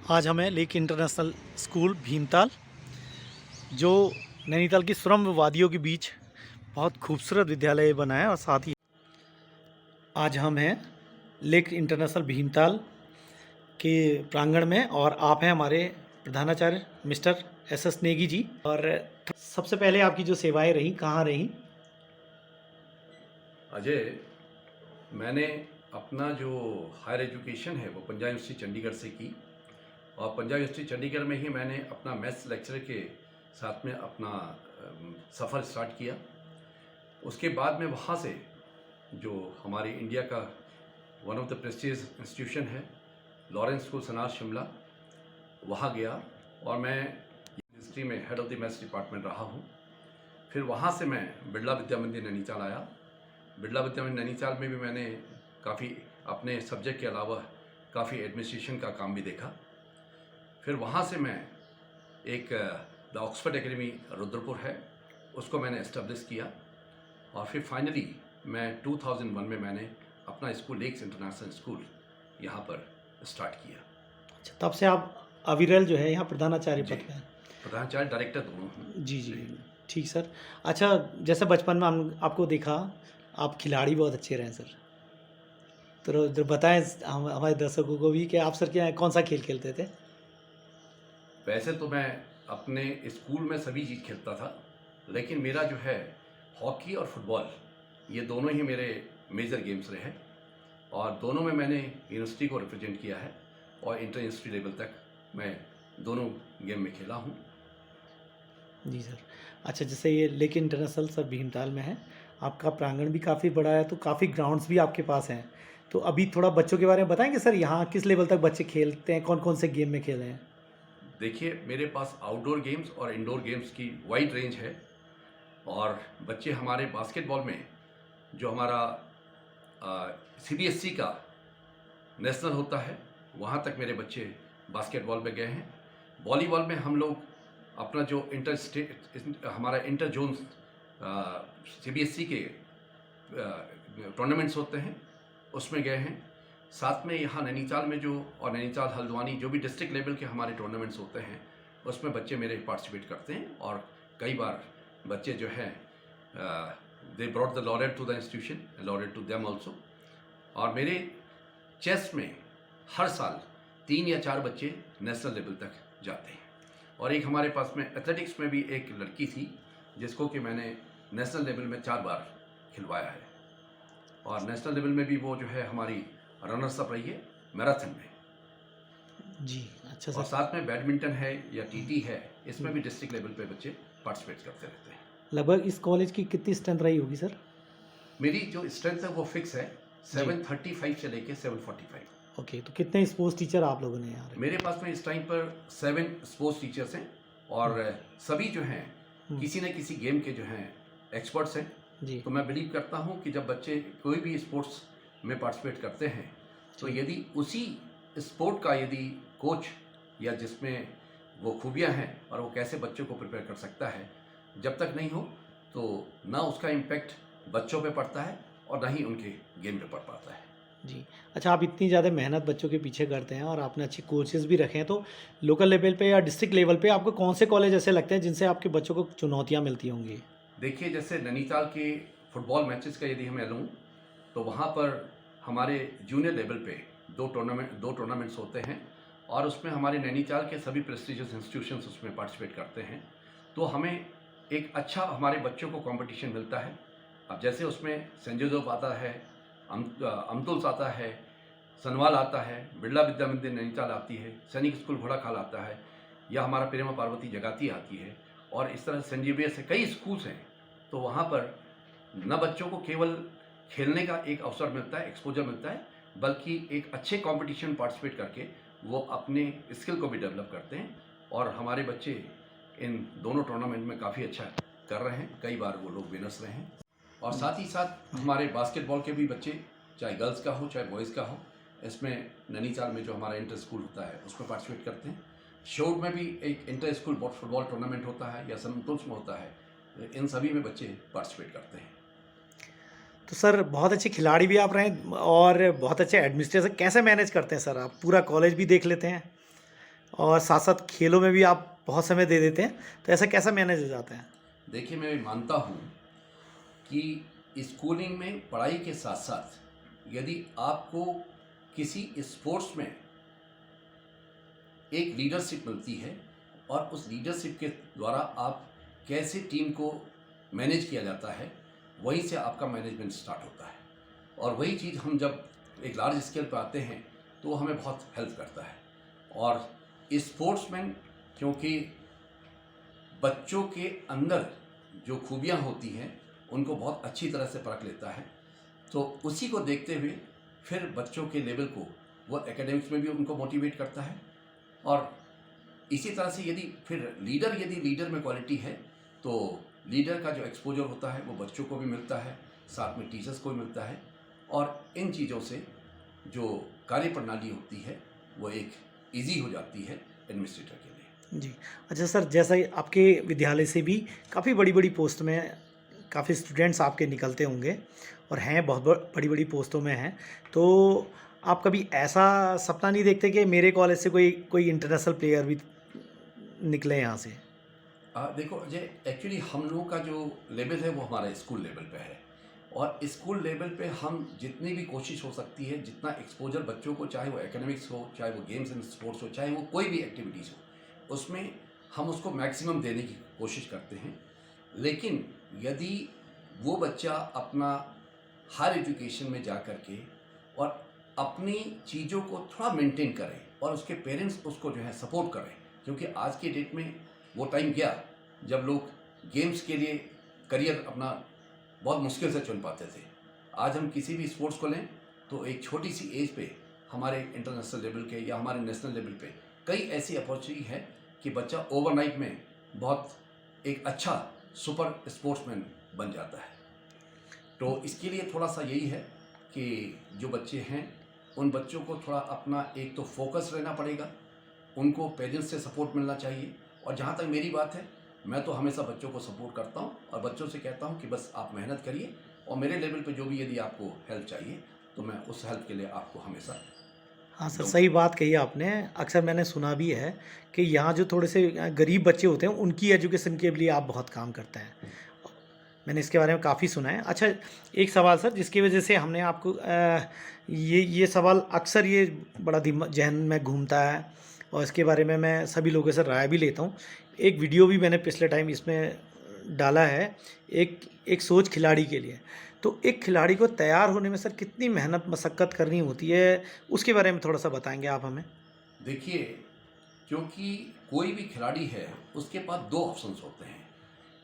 आज हम हैं लेक इंटरनेशनल स्कूल भीमताल, जो नैनीताल की सुरम्य वादियों के बीच बहुत खूबसूरत विद्यालय बना है। और साथ ही आज हम हैं लेक इंटरनेशनल भीमताल के प्रांगण में, और आप हैं हमारे प्रधानाचार्य मिस्टर एस नेगी जी। और सबसे पहले आपकी जो सेवाएं रहीं, कहाँ रहीं? अजय, मैंने अपना जो हायर एजुकेशन है वो पंजाब यूनिवर्सिटी चंडीगढ़ से की, और पंजाब यूनिवर्सिटी चंडीगढ़ में ही मैंने अपना मैथ्स लेक्चर के साथ में अपना सफ़र स्टार्ट किया। उसके बाद में वहाँ से जो हमारी इंडिया का one of the prestigious institution है लॉरेंस स्कूल सनाज शिमला, वहाँ गया और मैं यूनिवर्सिटी में head of the maths department रहा हूँ। फिर वहाँ से मैं बिरला विद्या मंदिर नैनीताल आया। बिरला विद्या मंदिर नैनीताल में भी मैंने काफ़ी अपने सब्जेक्ट के अलावा काफ़ी एडमिनिस्ट्रेशन का काम भी देखा। फिर वहाँ से मैं एक द ऑक्सफोर्ड एकेडमी रुद्रपुर है, उसको मैंने इस्टेब्लिश किया, और फिर फाइनली मैं 2001 में मैंने अपना स्कूल लेक्स इंटरनेशनल स्कूल यहाँ पर स्टार्ट किया। अच्छा, तब से आप अविरल जो है यहाँ प्रधानाचार्य जी, पद पे हैं। प्रधानाचार्य डायरेक्टर दोनों हूँ। जी जी, ठीक सर। अच्छा, जैसे बचपन में हम आपको देखा, आप खिलाड़ी बहुत अच्छे रहे सर। तो जरा बताएं हम हमारे दर्शकों को भी कि आप सर क्या कौन सा खेल खेलते थे? वैसे तो मैं अपने स्कूल में सभी चीज़ खेलता था, लेकिन मेरा जो है हॉकी और फुटबॉल, ये दोनों ही मेरे मेजर गेम्स रहे हैं, और दोनों में मैंने यूनिवर्सिटी को रिप्रेजेंट किया है, और इंटर यूनिवर्सिटी लेवल तक मैं दोनों गेम में खेला हूँ। जी सर। अच्छा, जैसे ये लेक इंटरनेशनल सर भीमताल में है, आपका प्रांगण भी काफ़ी बड़ा है, तो काफ़ी ग्राउंड्स भी आपके पास हैं। तो अभी थोड़ा बच्चों के बारे में बताएंगे सर, यहाँ किस लेवल तक बच्चे खेलते हैं, कौन कौन से गेम में खेले हैं? देखिए, मेरे पास आउटडोर गेम्स और इंडोर गेम्स की वाइड रेंज है, और बच्चे हमारे बास्केटबॉल में जो हमारा CBSE का नेशनल होता है, वहाँ तक मेरे बच्चे बास्केटबॉल में गए हैं। वॉलीबॉल में हम लोग अपना जो इंटर स्टेट हमारा इंटर जोन CBSE के टूर्नामेंट्स होते हैं, उसमें गए हैं। साथ में यहाँ नैनीताल में जो, और नैनीताल हल्द्वानी जो भी डिस्ट्रिक्ट लेवल के हमारे टूर्नामेंट्स होते हैं, उसमें बच्चे मेरे पार्टिसिपेट करते हैं, और कई बार बच्चे जो हैं they brought the laureate to the institution, laureate to them also. और मेरे चेस में हर साल 3 या 4 बच्चे नेशनल लेवल तक जाते हैं। और एक हमारे पास में एथलेटिक्स में भी एक लड़की थी, जिसको कि मैंने नेशनल लेवल में 4 बार खिलवाया है, और नेशनल लेवल में भी वो जो है हमारी रनर्स अप रही है मैराथन में। जी, अच्छा और सर। साथ में बैडमिंटन है या TT है, इसमें भी डिस्ट्रिक्ट लेवल पे बच्चे पार्टिसिपेट करते रहते हैं। लगभग इस कॉलेज की कितनी स्ट्रेंथ रही होगी सर? मेरी जो स्ट्रेंथ है वो फिक्स है, जी। 735 से लेके 745। ओके, तो कितने स्पोर्ट्स टीचर आप लोगों ने यहाँ रखे? मेरे पास में इस टाइम पर 7 स्पोर्ट्स टीचर्स हैं, और सभी जो हैं किसी न किसी गेम के जो हैं एक्सपर्ट्स हैं। जी। तो मैं बिलीव करता हूँ कि जब बच्चे कोई भी स्पोर्ट्स में पार्टिसिपेट करते हैं, तो यदि उसी स्पोर्ट का यदि कोच या जिसमें वो खूबियाँ हैं और वो कैसे बच्चों को प्रिपेयर कर सकता है, जब तक नहीं हो तो ना उसका इम्पैक्ट बच्चों पे पड़ता है और ना ही उनके गेम पे पड़ पाता है। जी। अच्छा, आप इतनी ज़्यादा मेहनत बच्चों के पीछे करते हैं और आपने अच्छे कोचेस भी रखे हैं, तो लोकल लेवल पे या डिस्ट्रिक्ट लेवल पे आपको कौन से कॉलेज ऐसे लगते हैं जिनसे आपके बच्चों को चुनौतियाँ मिलती होंगी? देखिए, जैसे नैनीताल के फुटबॉल मैचेस का यदि मैं लूँ, तो वहाँ पर हमारे जूनियर लेवल पे दो टूर्नामेंट्स होते हैं, और उसमें हमारे नैनीताल के सभी प्रेस्टिजियस इंस्टीट्यूशंस उसमें पार्टिसिपेट करते हैं। तो हमें एक अच्छा हमारे बच्चों को कंपटीशन मिलता है। अब जैसे उसमें सेंट जोसेफ आता है, अमतुल्स आता है, सनवाल आता है, बिरला विद्या मंदिर नैनीताल आती है, सैनिक स्कूल घोड़ाखाल आता है, या हमारा प्रेमा पार्वती जगाती आती है, और इस तरह सेंट जेवियर से कई स्कूल्स हैं। तो वहाँ पर न बच्चों को केवल खेलने का एक अवसर मिलता है, एक्सपोजर मिलता है, बल्कि एक अच्छे कंपटीशन पार्टिसिपेट करके वो अपने स्किल को भी डेवलप करते हैं, और हमारे बच्चे इन दोनों टूर्नामेंट में काफ़ी अच्छा कर रहे हैं। कई बार वो लोग विनर्स रहे हैं। और साथ ही साथ हमारे बास्केटबॉल के भी बच्चे, चाहे गर्ल्स का हो चाहे बॉयज़ का हो, इसमें नैनीताल में जो हमारा इंटर स्कूल होता है उसमें पार्टिसिपेट करते हैं। शोर में भी एक इंटर स्कूल फुटबॉल टूर्नामेंट होता है, या संतुल्स में होता है, इन सभी में बच्चे पार्टिसिपेट करते हैं। तो सर, बहुत अच्छे खिलाड़ी भी आप रहे हैं और बहुत अच्छे एडमिनिस्ट्रेटर, कैसे मैनेज करते हैं सर आप? पूरा कॉलेज भी देख लेते हैं? और साथ साथ खेलों में भी आप बहुत समय दे देते हैं, तो ऐसा कैसा मैनेज हो जाता है? देखिए, मैं मानता हूँ कि स्कूलिंग में पढ़ाई के साथ साथ यदि आपको किसी स्पोर्ट्स में एक लीडरशिप मिलती है और उस लीडरशिप के द्वारा आप कैसे टीम को मैनेज किया जाता है, वहीं से आपका मैनेजमेंट स्टार्ट होता है। और वही चीज़ हम जब एक लार्ज स्केल पर आते हैं तो हमें बहुत हेल्प करता है। और स्पोर्ट्समैन क्योंकि बच्चों के अंदर जो खूबियाँ होती हैं उनको बहुत अच्छी तरह से परख लेता है, तो उसी को देखते हुए फिर बच्चों के लेवल को वो एकेडमिक्स में भी उनको मोटिवेट करता है। और इसी तरह से यदि लीडर में क्वालिटी है तो लीडर का जो एक्सपोजर होता है वो बच्चों को भी मिलता है, साथ में टीचर्स को भी मिलता है। और इन चीज़ों से जो कार्य प्रणाली होती है वो एक इजी हो जाती है एडमिनिस्ट्रेटर के लिए। जी। अच्छा सर, जैसा कि आपके विद्यालय से भी काफ़ी बड़ी-बड़ी पोस्ट में काफ़ी स्टूडेंट्स आपके निकलते होंगे और हैं बहुत बड़ी-बड़ी पोस्टों में हैं। तो आप कभी ऐसा सपना नहीं देखते कि मेरे कॉलेज से कोई कोई इंटरनेशनल प्लेयर भी निकले यहाँ से? देखो अजय, एक्चुअली हम लोगों का जो लेवल है वो हमारा स्कूल लेवल पे है। और स्कूल लेवल पे हम जितनी भी कोशिश हो सकती है, जितना एक्सपोजर बच्चों को, चाहे वो एकेडमिक्स हो, चाहे वो गेम्स एंड स्पोर्ट्स हो, चाहे वो कोई भी एक्टिविटीज़ हो, उसमें हम उसको मैक्सिमम देने की कोशिश करते हैं। लेकिन यदि वो बच्चा अपना हायर एजुकेशन में जा कर के और अपनी चीज़ों को थोड़ा मेंटेन करे और उसके पेरेंट्स उसको जो है सपोर्ट करें, क्योंकि आज के डेट में वो टाइम गया जब लोग गेम्स के लिए करियर अपना बहुत मुश्किल से चुन पाते थे। आज हम किसी भी स्पोर्ट्स को लें तो एक छोटी सी एज पे हमारे इंटरनेशनल लेवल के या हमारे नेशनल लेवल पे कई ऐसी अपॉर्चुनिटी है कि बच्चा ओवरनाइट में बहुत एक अच्छा सुपर स्पोर्ट्समैन बन जाता है। तो इसके लिए थोड़ा सा यही है कि जो बच्चे हैं उन बच्चों को थोड़ा अपना एक तो फोकस रहना पड़ेगा, उनको पेरेंट्स से सपोर्ट मिलना चाहिए। और जहाँ तक मेरी बात है, मैं तो हमेशा बच्चों को सपोर्ट करता हूँ और बच्चों से कहता हूँ कि बस आप मेहनत करिए और मेरे लेवल पे जो भी यदि आपको हेल्प चाहिए तो मैं उस हेल्प के लिए आपको हमेशा हाँ सर, दूंगा। सही बात कही आपने। अक्सर मैंने सुना भी है कि यहाँ जो थोड़े से गरीब बच्चे होते हैं, उनकी एजुकेशन के लिए आप बहुत काम करते हैं। मैंने इसके बारे में काफ़ी सुना है। अच्छा, एक सवाल सर, जिसकी वजह से हमने आपको ये सवाल अक्सर ये बड़ा ज़हन में घूमता है और इसके बारे में मैं सभी लोगों से राय भी लेता हूँ। एक वीडियो भी मैंने पिछले टाइम इसमें डाला है, एक एक सोच खिलाड़ी के लिए। तो एक खिलाड़ी को तैयार होने में सर कितनी मेहनत मशक्कत करनी होती है, उसके बारे में थोड़ा-सा बताएँगे आप हमें? देखिए, क्योंकि कोई भी खिलाड़ी है उसके पास दो ऑप्शंस होते हैं,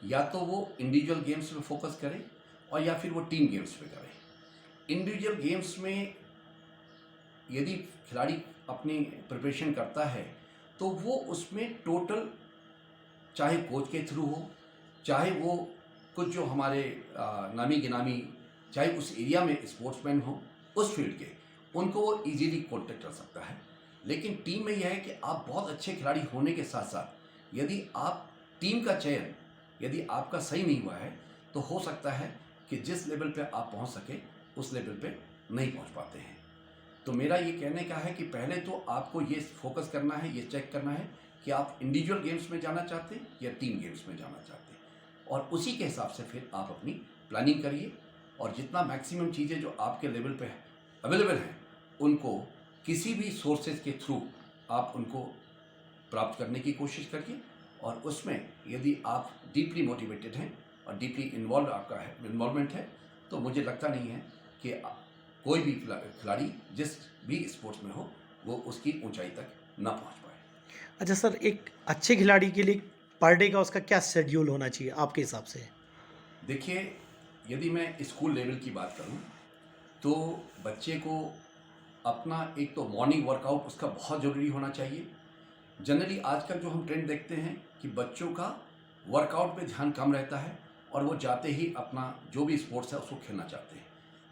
या तो वो इंडिविजुअल गेम्स में फोकस करे और या फिर वो टीम गेम्स में करे। इंडिविजुअल गेम्स में यदि खिलाड़ी अपनी प्रिपरेशन करता है तो वो उसमें टोटल, चाहे कोच के थ्रू हो, चाहे वो कुछ जो हमारे नामी गिनामी, चाहे उस एरिया में स्पोर्ट्समैन हो उस फील्ड के, उनको वो इजीली कॉन्टेक्ट कर सकता है। लेकिन टीम में यह है कि आप बहुत अच्छे खिलाड़ी होने के साथ साथ यदि आप टीम का चयन यदि आपका सही नहीं हुआ है तो हो सकता है कि जिस लेवल पे आप पहुंच सके उस लेवल पे नहीं पहुंच पाते हैं। तो मेरा ये कहने का है कि पहले तो आपको ये फोकस करना है, ये चेक करना है कि आप इंडिविजुअल गेम्स में जाना चाहते हैं या टीम गेम्स में जाना चाहते हैं, और उसी के हिसाब से फिर आप अपनी प्लानिंग करिए और जितना मैक्सिमम चीज़ें जो आपके लेवल पे अवेलेबल हैं उनको किसी भी सोर्सेज के थ्रू आप उनको प्राप्त करने की कोशिश करिए। और उसमें यदि आप डीपली मोटिवेटेड हैं और डीपली इन्वॉल्व आपका है इन्वॉल्वमेंट है तो मुझे लगता नहीं है कि कोई भी खिलाड़ी जिस भी स्पोर्ट्स में हो वो उसकी ऊंचाई तक ना पहुंच पाए। अच्छा सर, एक अच्छे खिलाड़ी के लिए पर डे का उसका क्या शेड्यूल होना चाहिए आपके हिसाब से? देखिए, यदि मैं स्कूल लेवल की बात करूं तो बच्चे को अपना एक तो मॉर्निंग वर्कआउट उसका बहुत ज़रूरी होना चाहिए। जनरली आजकल जो हम ट्रेंड देखते हैं कि बच्चों का वर्कआउट पे ध्यान कम रहता है और वो जाते ही अपना जो भी स्पोर्ट्स है उसको खेलना चाहते हैं।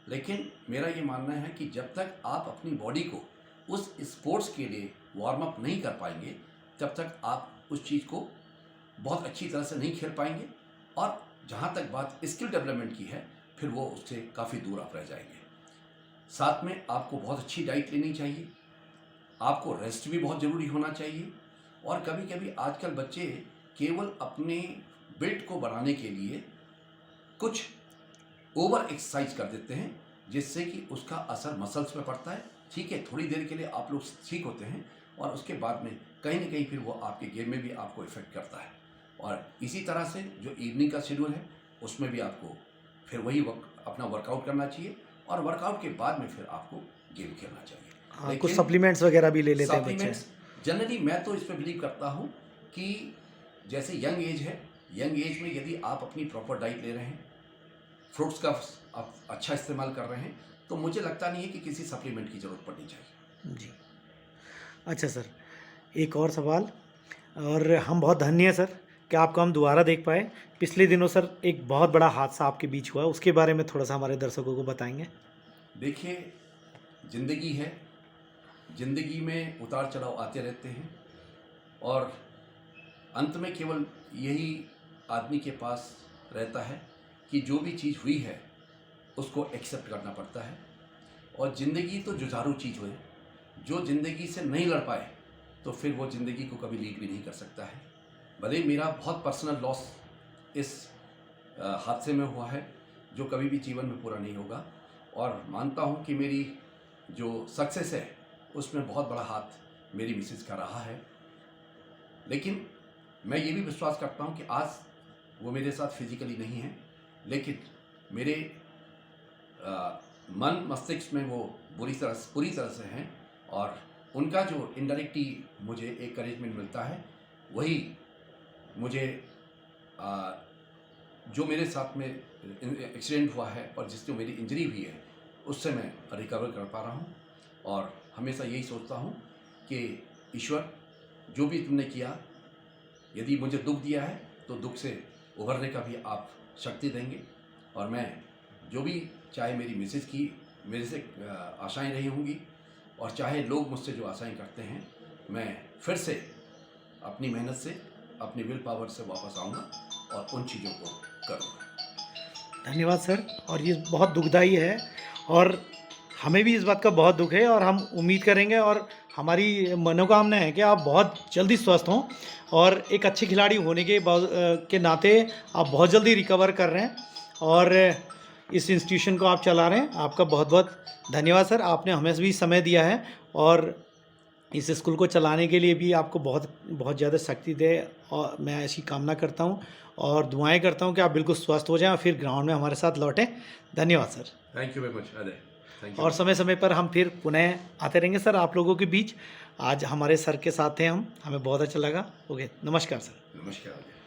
लेकिन मेरा ये मानना है कि जब तक आप अपनी बॉडी को उस स्पोर्ट्स के लिए वार्म अप नहीं कर पाएंगे तब तक आप उस चीज़ को बहुत अच्छी तरह से नहीं खेल पाएंगे। और जहाँ तक बात स्किल डेवलपमेंट की है फिर वो उससे काफ़ी दूर आप रह जाएंगे। साथ में आपको बहुत अच्छी डाइट लेनी चाहिए, आपको रेस्ट भी बहुत ज़रूरी होना चाहिए और कभी कभी आजकल बच्चे केवल अपने बिल्ड को बढ़ाने के लिए कुछ ओवर एक्सरसाइज कर देते हैं, जिससे कि उसका असर मसल्स में पड़ता है। ठीक है, थोड़ी देर के लिए आप लोग ठीक होते हैं और उसके बाद में कहीं ना कहीं फिर वो आपके गेम में भी आपको इफेक्ट करता है। और इसी तरह से जो इवनिंग का शेड्यूल है उसमें भी आपको फिर वही अपना वर्कआउट करना चाहिए और वर्कआउट के बाद में फिर आपको गेम खेलना चाहिए। हाँ, कुछ सप्लीमेंट्स वगैरह भी ले लेते हैं बच्चे। सप्लीमेंट्स जनरली मैं तो इसमें बिलीव करता हूँ कि जैसे यंग एज है, यंग एज में यदि आप अपनी प्रॉपर डाइट ले रहे हैं, फ्रूट्स का आप अच्छा इस्तेमाल कर रहे हैं, तो मुझे लगता नहीं है कि किसी सप्लीमेंट की ज़रूरत पड़नी चाहिए। जी, अच्छा सर, एक और सवाल, और हम बहुत धन्य हैं सर कि आपको हम दोबारा देख पाए। पिछले दिनों सर एक बहुत बड़ा हादसा आपके बीच हुआ, उसके बारे में थोड़ा सा हमारे दर्शकों को बताएंगे। देखिए, ज़िंदगी है, ज़िंदगी में उतार चढ़ाव आते रहते हैं और अंत में केवल यही आदमी के पास रहता है कि जो भी चीज़ हुई है उसको एक्सेप्ट करना पड़ता है। और ज़िंदगी तो जुझारू चीज़ है, जो ज़िंदगी से नहीं लड़ पाए तो फिर वो ज़िंदगी को कभी लीड भी नहीं कर सकता है। भले मेरा बहुत पर्सनल लॉस इस हादसे में हुआ है जो कभी भी जीवन में पूरा नहीं होगा, और मानता हूँ कि मेरी जो सक्सेस है उसमें बहुत बड़ा हाथ मेरी मिसेज का रहा है। लेकिन मैं ये भी विश्वास करता हूँ कि आज वो मेरे साथ फिजिकली नहीं है, लेकिन मेरे मन मस्तिष्क में वो पूरी तरह से हैं, और उनका जो इनडायरेक्टली मुझे एक करेजमेंट मिलता है वही मुझे जो मेरे साथ में एक्सीडेंट हुआ है और जिससे मेरी इंजरी हुई है उससे मैं रिकवर कर पा रहा हूँ। और हमेशा यही सोचता हूँ कि ईश्वर, जो भी तुमने किया, यदि मुझे दुख दिया है तो दुख से उभरने का भी आप शक्ति देंगे। और मैं जो भी, चाहे मेरी मिसेज की मेरे से आशाएं रही होंगी और चाहे लोग मुझसे जो आशाएं करते हैं, मैं फिर से अपनी मेहनत से, अपनी विल पावर से वापस आऊँगा और उन चीज़ों को करूँगा। धन्यवाद सर। और ये बहुत दुखदाई है और हमें भी इस बात का बहुत दुख है, और हम उम्मीद करेंगे और हमारी मनोकामना है कि आप बहुत जल्दी स्वस्थ हों और एक अच्छे खिलाड़ी होने के नाते आप बहुत जल्दी रिकवर कर रहे हैं और इस इंस्टीट्यूशन को आप चला रहे हैं। आपका बहुत बहुत धन्यवाद सर, आपने हमें भी समय दिया है और इस स्कूल को चलाने के लिए भी आपको बहुत बहुत ज़्यादा शक्ति दे, और मैं ऐसी कामना करता हूँ और दुआएं करता हूँ कि आप बिल्कुल स्वस्थ हो जाएं और फिर ग्राउंड में हमारे साथ लौटें। धन्यवाद sir. Thank you very much Ajay, thank you. और समय समय पर हम फिर पुनः आते रहेंगे सर आप लोगों के बीच। आज हमारे सर के साथ हैं हम, हमें बहुत अच्छा लगा। ओके, नमस्कार सर। नमस्कार अजय।